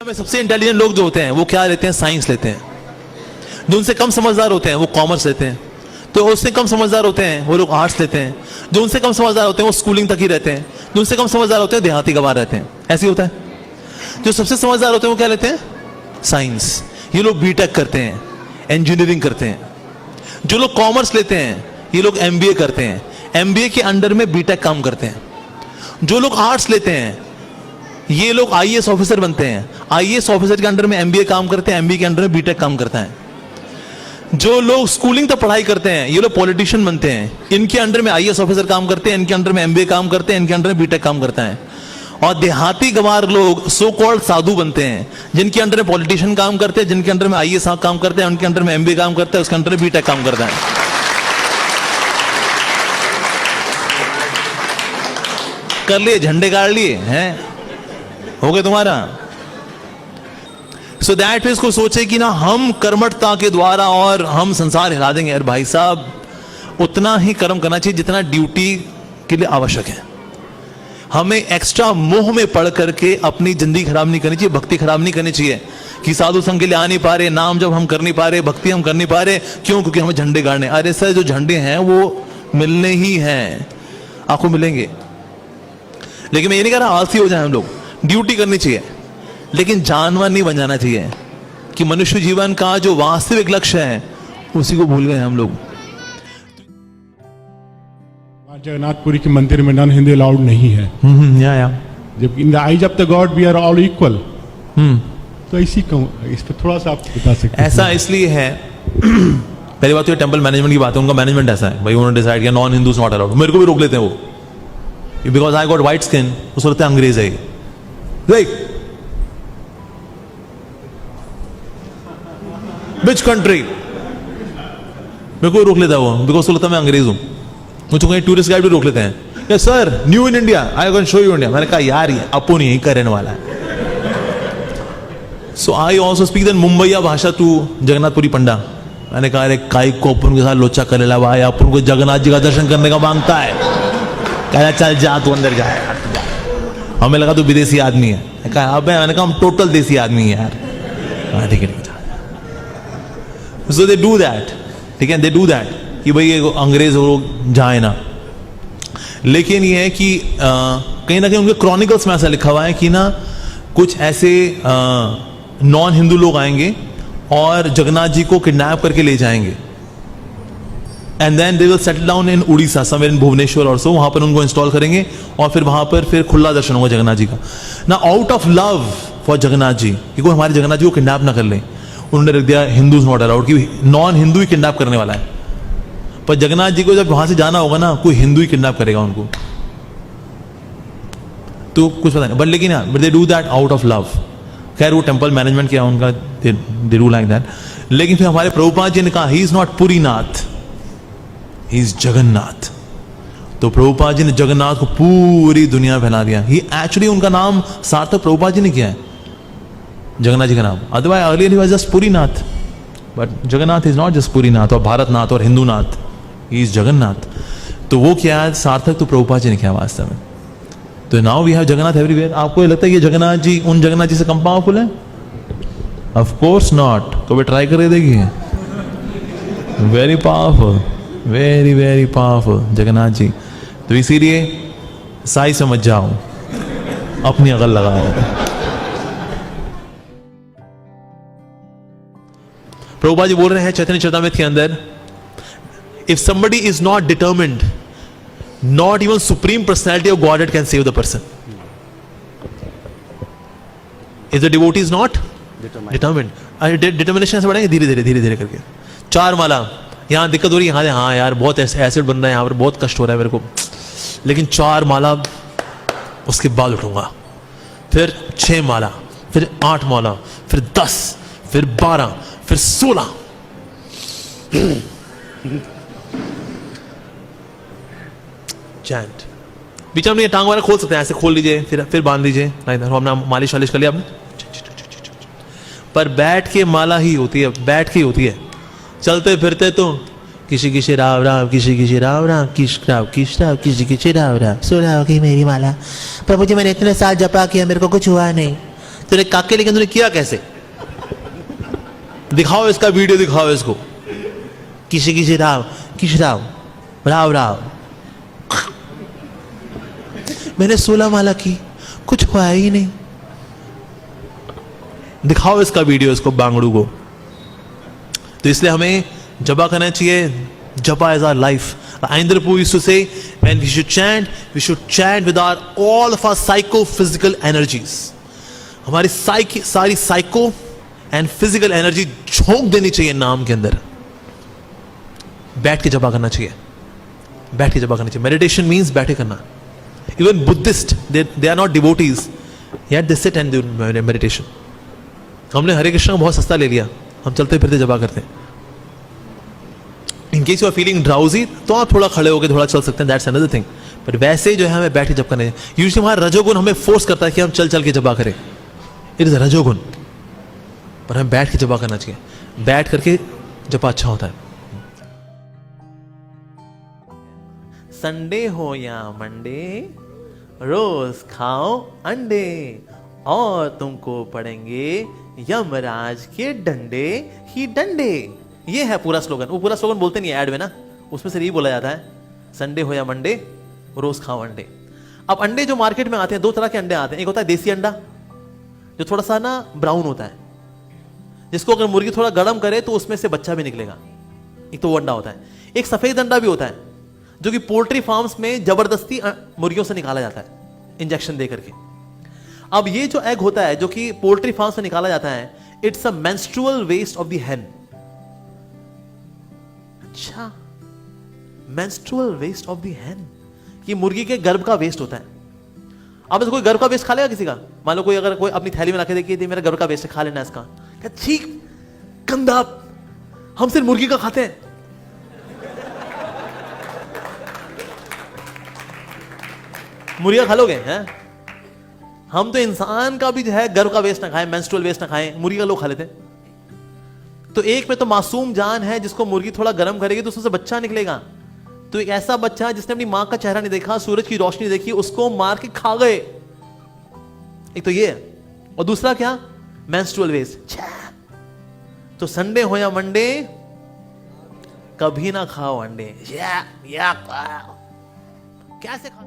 में सबसे इंटेलिजेंट लोग जो होते हैं वो क्या लेते हैं? साइंस लेते हैं। जो उनसे कम समझदार होते हैं वो कॉमर्स लेते हैं। तो उससे कम समझदार होते हैं वो लोग आर्ट्स लेते हैं। जो उनसे कम समझदार होते हैं वो स्कूलिंग तक ही रहते हैं। जो उनसे कम समझदार होते हैं देहाती गवार रहते हैं। ऐसे होता है। जो सबसे समझदार होते हैं वो क्या लेते हैं? साइंस। ये लोग बीटेक करते हैं, इंजीनियरिंग करते हैं। जो लोग कॉमर्स लेते हैं ये लोग एमबीए करते हैं। एमबीए के अंडर में बीटेक काम करते हैं। जो लोग आर्ट्स लेते हैं ये लोग आईएएस ऑफिसर बनते हैं। आईएएस ऑफिसर के अंडर में एमबीए काम करते हैं। एमबीए के अंडर में बीटेक काम करता है। जो लोग स्कूलिंग तक पढ़ाई करते हैं ये लोग पॉलिटिशियन बनते हैं। इनके अंडर में आईएएस ऑफिसर काम करते हैं, इनके अंडर में एमबीए काम करते हैं, इनके अंडर में बीटेक काम करता है। और देहाती गवार लोग सो कॉल्ड साधु बनते हैं, जिनके अंडर में पॉलिटिशियन काम करते हैं, जिनके अंडर में आईएएस काम करते हैं, उनके अंडर में एमबीए काम करता है, उसके अंडर में बीटेक काम करता है। कर लिए, झंडे गाड़ लिए हैं, हो गया तुम्हारा। सो दैट मीन्स को सोचे कि ना हम कर्मठता के द्वारा और हम संसार हिला देंगे। यार भाई साहब, उतना ही कर्म करना चाहिए जितना ड्यूटी के लिए आवश्यक है। हमें एक्स्ट्रा मोह में पढ़ करके अपनी जिंदगी खराब नहीं करनी चाहिए, भक्ति खराब नहीं करनी चाहिए कि साधु संघ के लिए आ नहीं पा रहे, नाम जब हम कर नहीं पा रहे, भक्ति हम कर नहीं पा रहे, क्यों? क्योंकि हमें झंडे गाड़ने। अरे सर, जो झंडे हैं वो मिलने ही हैं, आपको मिलेंगे। लेकिन मैं ये नहीं कह रहा आलसी हो जाए हम लोग, ड्यूटी करनी चाहिए, लेकिन जानवर नहीं बन जाना चाहिए कि मनुष्य जीवन का जो वास्तविक लक्ष्य है उसी को भूल गए हम लोग। जगन्नाथपुरी के मंदिर में नॉन हिंदू अलाउड नहीं है। या जब in the eyes of the God we are all equal. तो इसी कहूँ, इस पर थोड़ा सा आप बता सकते हैं? ऐसा इसलिए है, पहली बात तो ये टेंपल मैनेजमेंट की बात है। उनका मैनेजमेंट ऐसा है, भाई उन्होंने डिसाइड किया नॉन हिंदूज नॉट अलाउड। मेरे को भी रोक लेते हैं वो, because I got white skin. उसको लगता है अंग्रेज है। Which country? मेरे को रोक लेता है वो, बिकॉज उसको लगता है मैं अंग्रेज हूं। मुझे कहीं टूरिस्ट गाइड भी रोक लेते हैं, yes sir, new in India, I can show you India. मैंने कहा यार ये अपन यही करने वाला है। सो आई ऑल्सो स्पीक दैन मुंबईया भाषा टू जगन्नाथपुरी पंडा। मैंने कहा अरे काई को अपन के साथ लोचा कर ले भाई, अपन को जगन्नाथ जी का दर्शन करने का मांगता है। कह रहा चल जा तू अंदर जा यार। हमें लगा तू विदेशी आदमी है। कहा अब मैंने कहा हम टोटल देसी आदमी है यार। ठीक है। सो दे डू दैट, ठीक है, दे डू दैट कि भाई ये अंग्रेज लोग जाए ना। लेकिन ये है कि कहीं ना कहीं उनके क्रॉनिकल्स में ऐसा लिखा हुआ है कि ना कुछ ऐसे नॉन हिंदू लोग आएंगे और जगन्नाथ जी को किडनैप करके ले जाएंगे, and then they will settle down in Orissa, somewhere in Bhubaneswar और सो। वहां पर उनको इंस्टॉल करेंगे और फिर वहां पर फिर खुला दर्शन होगा जगन्नाथ जी का ना। Out of love for Jagannath ji, कि कोई हमारे जगन्नाथ जी को किडनैप ना कर ले, उन्होंने रख दिया हिंदूज नॉट अलाउड, कि नॉन हिंदू ही किडनैप करने वाला है। पर जगन्नाथ जी को जब वहां से जाना होगा ना, कोई हिंदू ही किडनैप करेगा उनको। तो कुछ पता नहीं, बट लेकिन यार but they do that out of love. खैर वो टेंपल मैनेजमेंट किया उनका, दे डू लाइक दैट। लेकिन फिर हमारे प्रभुपाद जी ने कहा he is not Purinath, he is Jagannath. तो प्रभुपाद जी ने जगन्नाथ को पूरी दुनिया फैला दिया। ही एक्चुअली उनका नाम सार्थक प्रभुपाद जी ने किया है, जगन्नाथ जी का नाम। Otherwise earlier he was just Purinath, but Jagannath is not just Purinath और भारतनाथ और हिंदूनाथ, ही इज जगन्नाथ। तो वो क्या है सार्थक तो प्रभुपाद जी ने किया वास्तव में। तो now we have Jagannath everywhere. आपको लगता है ये जगन्नाथ जी उन जगन्नाथ जी से कम पावरफुल है? Of course not. कभी ट्राई कर देखिए, very powerful, very very powerful Jagannath ji. तो इसीलिए साई समझ जाओ, अपनी अकल लगाओ। प्रभुपाद जी बोल रहे हैं चैतन्य चरितामृत के अंदर, if somebody is not determined, not even supreme personality of Godhead can save the person. If the devotee is not determined, determination से बढ़ेंगे धीरे धीरे धीरे धीरे करके। 4 माला, यहाँ दिक्कत हो रही है, हाँ यार बहुत एसिड बन रहा है, यहाँ पर बहुत कष्ट हो रहा है मेरे को, लेकिन 4 माला उसके बाद उठूंगा। फिर 6 माला, फिर 8 माला, फिर 10, फिर 12, फिर 16। चैंट। बीच में ये टांग वगैरह खोल सकते हैं, ऐसे खोल लीजिए, फिर बांध लीजिए, हमने मालिश वालिश कर लिया आपने। पर बैठ के माला ही होती है, बैठ के होती है। चलते फिरते तो किसी किसी राव राव, किसी किसी राव राव, किस राव, किसी किसी राव राव। सुना होगी मेरी माला, प्रभु जी मैंने इतने साल जपा किया, मेरे को कुछ हुआ नहीं। तेरे काके लेकिन तूने किया कैसे? दिखाओ इसका वीडियो, दिखाओ इसको। किसी किसी राव, किस राव, राव राव, मैंने 16 माला की, कुछ हुआ ही नहीं। दिखाओ इसका वीडियो, इसको बांगड़ू को। तो इसलिए हमें जपा करना चाहिए। Japa is our life. Aindrapu used to say, when we should chant with all of our psycho-physical energies. हमारी सारी साइको एंड फिजिकल एनर्जी झोंक देनी चाहिए नाम के अंदर। बैठ के जपा करना चाहिए, बैठ के जपा करना चाहिए। मेडिटेशन मीन्स बैठे करना। Even Buddhist, they are not devotees, yet they sit and do meditation. हमने हरे कृष्ण को बहुत सस्ता ले लिया, हम चलते फिरते जपा करते हैं। In case you are feeling drowsy तो आप थोड़ा खड़े होकर थोड़ा चल सकते हैं, दैट्स अनदर थिंग। बट वैसे जो है हमें बैठ के जप करने, यूजुअली हमारा रजोगुण हमें फोर्स करता है कि हम चल चल के जपा करें, इट इज रजोगुण। पर हमें बैठ के जपा करना चाहिए, बैठ करके जपा अच्छा होता है। संडे हो या मंडे, रोज खाओ अंडे और तुमको पड़ेंगे यमराज के डंडे ही डंडे। ये है पूरा स्लोगन। वो पूरा स्लोगन बोलते नहीं ऐड में ना, उसमें से यही बोला जाता है, संडे हो या मंडे, रोज खाओ अंडे। अब अंडे जो मार्केट में आते हैं, दो तरह के अंडे आते हैं। एक होता है देसी अंडा, जो थोड़ा सा ना ब्राउन होता है, जिसको अगर मुर्गी थोड़ा गर्म करे तो उसमें से बच्चा भी निकलेगा, एक तो वो अंडा होता है। एक सफेद अंडा भी होता है, जो कि पोल्ट्री फार्म्स में जबरदस्ती मुर्गियों से निकाला जाता है इंजेक्शन दे करके। अब ये जो एग होता है जो कि पोल्ट्री फार्म से निकाला जाता है, it's a menstrual waste of the hen. अच्छा, मेंस्ट्रुअल वेस्ट ऑफ द हेन, ये मुर्गी के गर्भ का वेस्ट होता है। अब कोई गर्भ का वेस्ट खा लेगा किसी का? मान लो कोई अगर कोई अपनी थैली में रखे देखिए मेरा गर्भ का वेस्ट है, खा लेना इसका, क्या ठीक गंदा, हम सिर्फ मुर्गी का खाते हैं। मुर्गिया खा लोगे हैं? हम तो इंसान का भी जो है गर्भ का वेस्ट ना खाएं, मेंस्ट्रुअल वेस्ट ना खाएं, मुर्गी का लोग खा लेते हैं। तो एक में तो मासूम जान है, जिसको मुर्गी थोड़ा गर्म करेगी तो उससे बच्चा निकलेगा। तो एक ऐसा बच्चा जिसने अपनी मां का चेहरा नहीं देखा, सूरज की रोशनी देखी, उसको मार के खा गए। एक तो ये है, और दूसरा क्या, मेंस्ट्रुअल वेस्ट। तो संडे हो या मंडे, कभी ना खाओ अंडे। कैसे खा?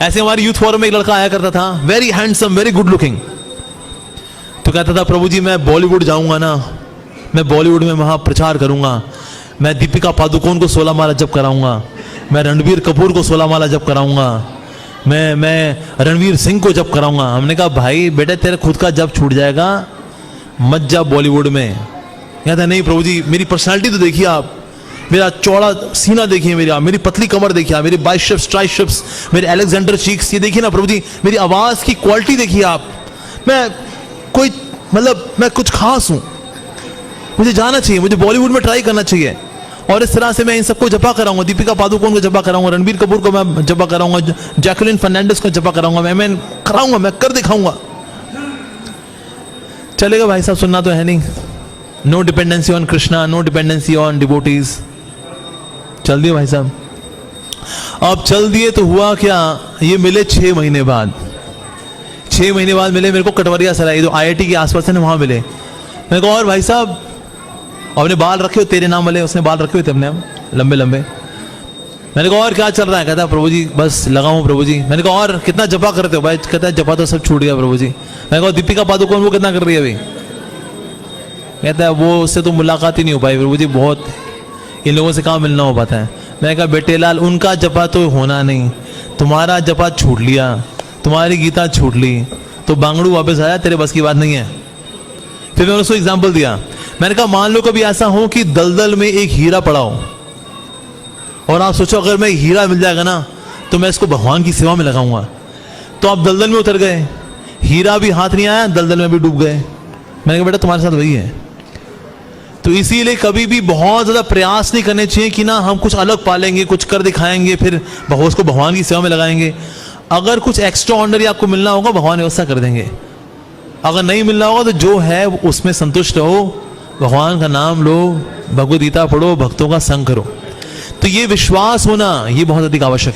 ऐसे हमारे यूथ फोरम में एक लड़का आया करता था, very handsome, very good looking. तो कहता था, प्रभु जी मैं बॉलीवुड जाऊंगा ना, मैं बॉलीवुड में वहां प्रचार करूंगा, मैं दीपिका पादुकोण को 16 माला जप कराऊंगा, मैं रणबीर कपूर को 16 माला जप कराऊंगा, मैं रणवीर सिंह को जप कराऊंगा। हमने कहा भाई बेटा तेरा खुद का जप छूट जाएगा, मत जा बॉलीवुड में। कहता नहीं प्रभु जी, मेरी पर्सनैलिटी तो देखिए आप, मेरा चौड़ा सीना देखिए, मेरी पतली कमर देखिए, मेरी बाइसेप्स, ट्राइसेप्स, मेरे अलेक्जेंडर चीक्स, ये देखिए ना प्रभु जी, मेरी आवाज की क्वालिटी देखिए आप, मैं कोई मतलब मैं कुछ खास हूं, मुझे जाना चाहिए, मुझे बॉलीवुड में ट्राई करना चाहिए। और इस तरह से मैं इन सबको जपा कराऊंगा, दीपिका पादुकोण को जपा कराऊंगा, रणबीर कपूर को मैं जपा कराऊंगा, जैकलिन फर्नांडिस को जपा कराऊंगा, मैं कराऊंगा, मैं कर दिखाऊंगा। चलेगा भाई साहब, सुनना तो है नहीं। No dependency on Krishna, no dependency on devotees. चल दिए भाई साहब। अब चल दिए तो हुआ क्या, ये मिले 6 महीने बाद। 6 महीने बाद मिले मेरे को कटवरिया सराय, जो IIT के आसपास है ना, वहां मिले। मैंने कहा और भाई साहब अपने बाल रखे हो तेरे नाम वाले, उसने बाल रखे हुए थे अपने लंबे लंबे। मैंने कहा और क्या चल रहा है? कहता प्रभु जी बस लगा हूं प्रभु जी। मैंने कहा और कितना जपा करते हो भाई? कहता है जपा तो सब छूट गया प्रभु जी। मैंने कहा दीपिका पादुकोण वो कितना कर रही है अभी? कहता है वो उससे तो मुलाकात ही नहीं हो पाई प्रभु जी, बहुत इन लोगों से कहाँ मिलना हो पाता है। मैंने कहा बेटे लाल, उनका जपा तो होना नहीं, तुम्हारा जपा छूट लिया, तुम्हारी गीता छूट ली, तो बांगड़ू वापस आया, तेरे बस की बात नहीं है। फिर मैंने उसको एग्जाम्पल दिया। मैंने कहा मान लो कभी ऐसा हो कि दलदल में एक हीरा पड़ा हो, और आप सोचो अगर मैं हीरा मिल जाएगा ना तो मैं इसको भगवान की सेवा में लगाऊंगा। तो आप दलदल में उतर गए, हीरा भी हाथ नहीं आया, दलदल में भी डूब गए। मैंने कहा बेटा तुम्हारे साथ वही है। तो इसीलिए कभी भी बहुत ज्यादा प्रयास नहीं करने चाहिए कि ना हम कुछ अलग पालेंगे, कुछ कर दिखाएंगे, फिर उसको भगवान की सेवा में लगाएंगे। अगर कुछ एक्स्ट्रा ऑर्डिनरी आपको मिलना होगा, भगवान व्यवस्था कर देंगे। अगर नहीं मिलना होगा तो जो है उसमें संतुष्ट रहो, भगवान का नाम लो, भगवद गीता पढ़ो, भक्तों का संग करो। तो ये विश्वास होना ये बहुत अधिक आवश्यक है।